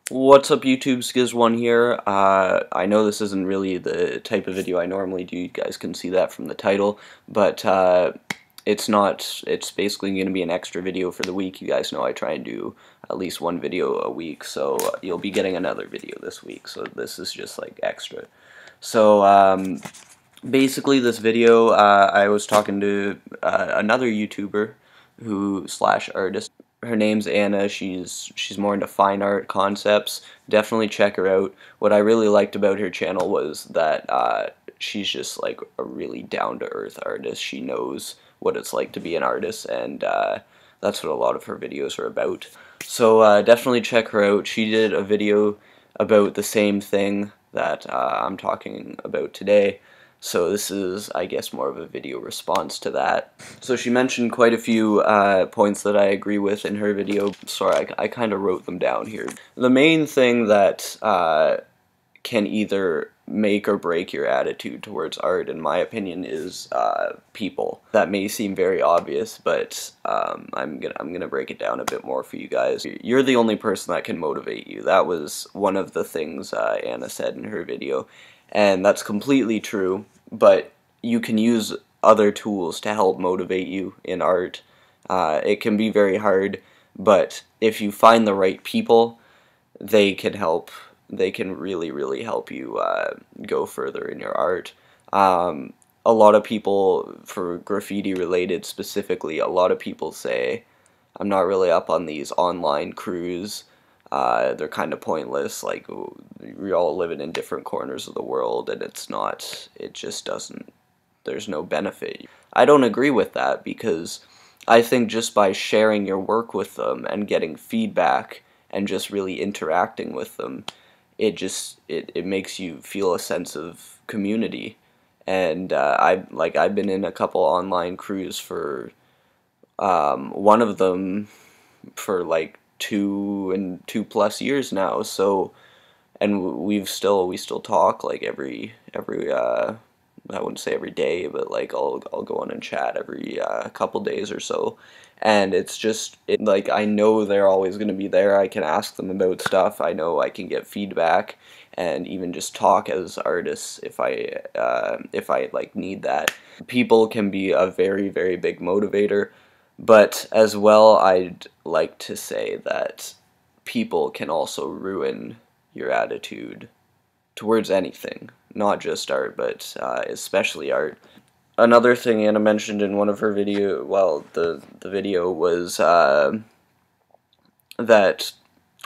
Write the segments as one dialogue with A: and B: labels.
A: What's up YouTube, Skiz1 here. I know this isn't really the type of video I normally do, you guys can see that from the title, but it's not, it's basically going to be an extra video for the week. You guys know I try and do at least one video a week, so you'll be getting another video this week, so this is just like extra. So basically this video, I was talking to another YouTuber who slash artist. Her name's Anna. She's more into fine art concepts. Definitely check her out. What I really liked about her channel was that she's just like a really down-to-earth artist. She knows what it's like to be an artist, and that's what a lot of her videos are about. So definitely check her out. She did a video about the same thing that I'm talking about today. So this is, I guess, more of a video response to that. So she mentioned quite a few points that I agree with in her video. Sorry, I kind of wrote them down here. The main thing that can either make or break your attitude towards art, in my opinion, is people. That may seem very obvious, but I'm gonna break it down a bit more for you guys. You're the only person that can motivate you. That was one of the things Anna said in her video. And that's completely true, but you can use other tools to help motivate you in art. It can be very hard, but if you find the right people, they can help. They can really help you go further in your art. A lot of people, for graffiti related specifically, a lot of people say, I'm not really up on these online crews. They're kind of pointless. Like, we're all living in different corners of the world, and it just doesn't, there's no benefit. I don't agree with that, because I think just by sharing your work with them and getting feedback and just really interacting with them, it makes you feel a sense of community. And I've been in a couple online crews for one of them for like 2+ years now, so, and we still talk like every I wouldn't say every day, but like I'll go on and chat every couple days or so, and it's just like I know they're always going to be there. I can ask them about stuff. I know I can get feedback and even just talk as artists if I like need that. People can be a very big motivator. But as well, I'd like to say that people can also ruin your attitude towards anything, not just art, but especially art. Another thing Anna mentioned in one of her video, well, the video was that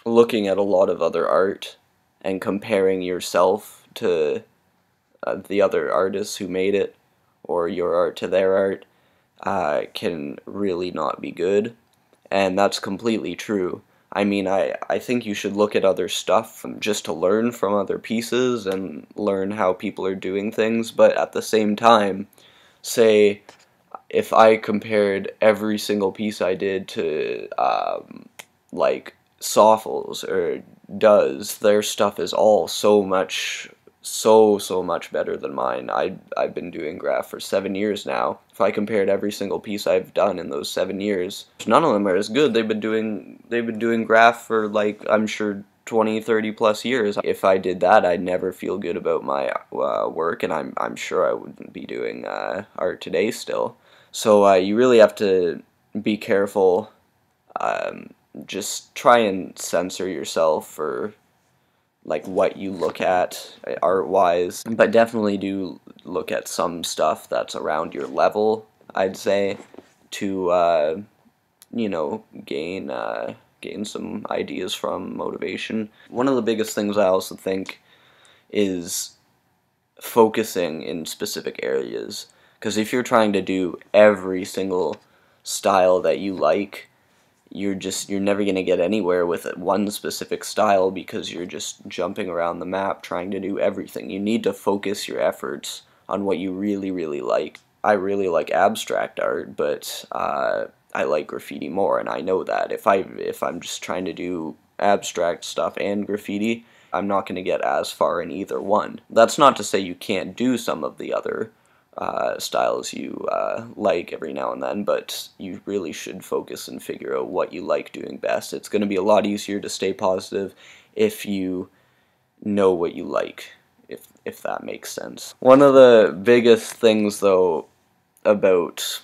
A: looking at a lot of other art and comparing yourself to the other artists who made it, or your art to their art, can really not be good, and that's completely true. I mean, I think you should look at other stuff just to learn from other pieces and learn how people are doing things, but at the same time, say, if I compared every single piece I did to, like, Soffles or Does, their stuff is all so much better than mine. I've been doing graph for 7 years now. If I compared every single piece I've done in those 7 years, none of them are as good. They've been doing graph for, like, I'm sure 20-30+ years. If I did that, I'd never feel good about my work, and I'm sure I wouldn't be doing art today still. So you really have to be careful. Just try and censor yourself for like what you look at art-wise, but definitely do look at some stuff that's around your level, I'd say, to you know, gain some ideas from motivation. One of the biggest things I also think is focusing in specific areas, because if you're trying to do every single style that you like, you're never going to get anywhere with one specific style, because you're just jumping around the map trying to do everything. You need to focus your efforts on what you really like. I really like abstract art, but I like graffiti more, and I know that. If I'm just trying to do abstract stuff and graffiti, I'm not going to get as far in either one. That's not to say you can't do some of the other styles you like every now and then, but you really should focus and figure out what you like doing best. It's going to be a lot easier to stay positive if you know what you like, if that makes sense. One of the biggest things, though, about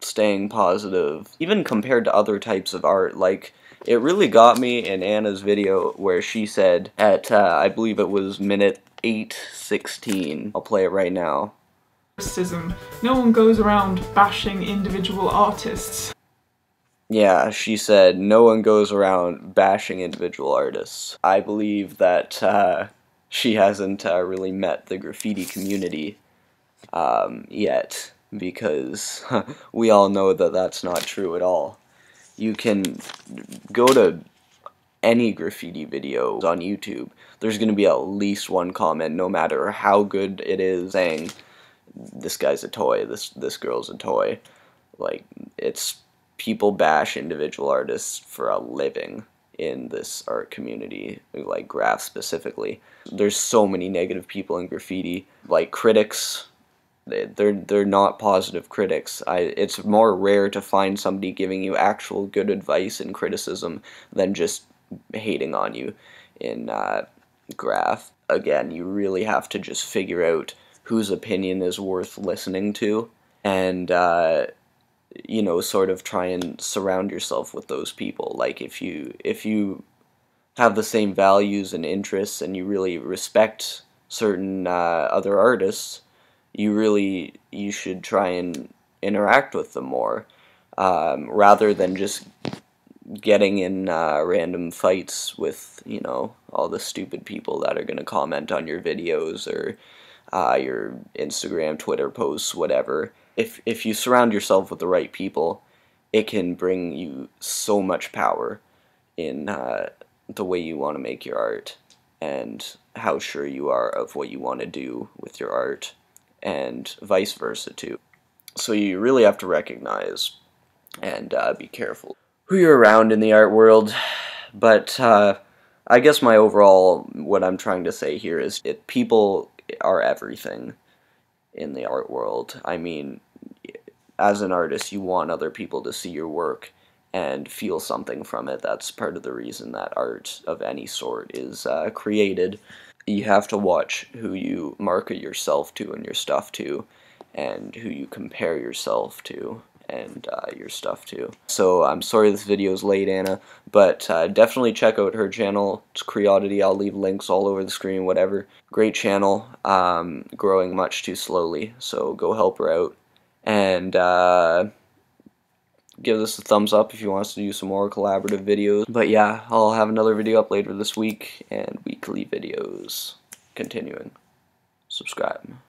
A: staying positive, even compared to other types of art, like, it really got me in Anna's video where she said at, I believe it was minute 8:16, I'll play it right now.
B: No one goes around bashing individual artists.
A: Yeah, she said no one goes around bashing individual artists. I believe that she hasn't really met the graffiti community yet, because we all know that that's not true at all. You can go to any graffiti video on YouTube, there's going to be at least one comment, no matter how good it is, saying, this guy's a toy, this girl's a toy. Like, it's, people bash individual artists for a living in this art community, like graph specifically. There's so many negative people in graffiti, like critics. They're not positive critics. It's more rare to find somebody giving you actual good advice and criticism than just hating on you in graph. Again, you really have to just figure out whose opinion is worth listening to, and you know, sort of try and surround yourself with those people. Like, if you have the same values and interests, and you really respect certain other artists, you should try and interact with them more, rather than just getting in random fights with, you know, all the stupid people that are going to comment on your videos or your Instagram, Twitter posts, whatever. If you surround yourself with the right people, it can bring you so much power in the way you want to make your art, and how sure you are of what you want to do with your art, and vice versa too. So you really have to recognize and be careful who you're around in the art world. But I guess my overall, what I'm trying to say here is, people are everything in the art world. I mean, as an artist, you want other people to see your work and feel something from it. That's part of the reason that art of any sort is created. You have to watch who you market yourself to and your stuff to, and who you compare yourself to and your stuff to. So I'm sorry this video is late, Anna, but definitely check out her channel. It's Creodity. I'll leave links all over the screen, whatever. Great channel, growing much too slowly, so go help her out. And give us a thumbs up if you want us to do some more collaborative videos. But yeah, I'll have another video up later this week, and weekly videos continuing. Subscribe.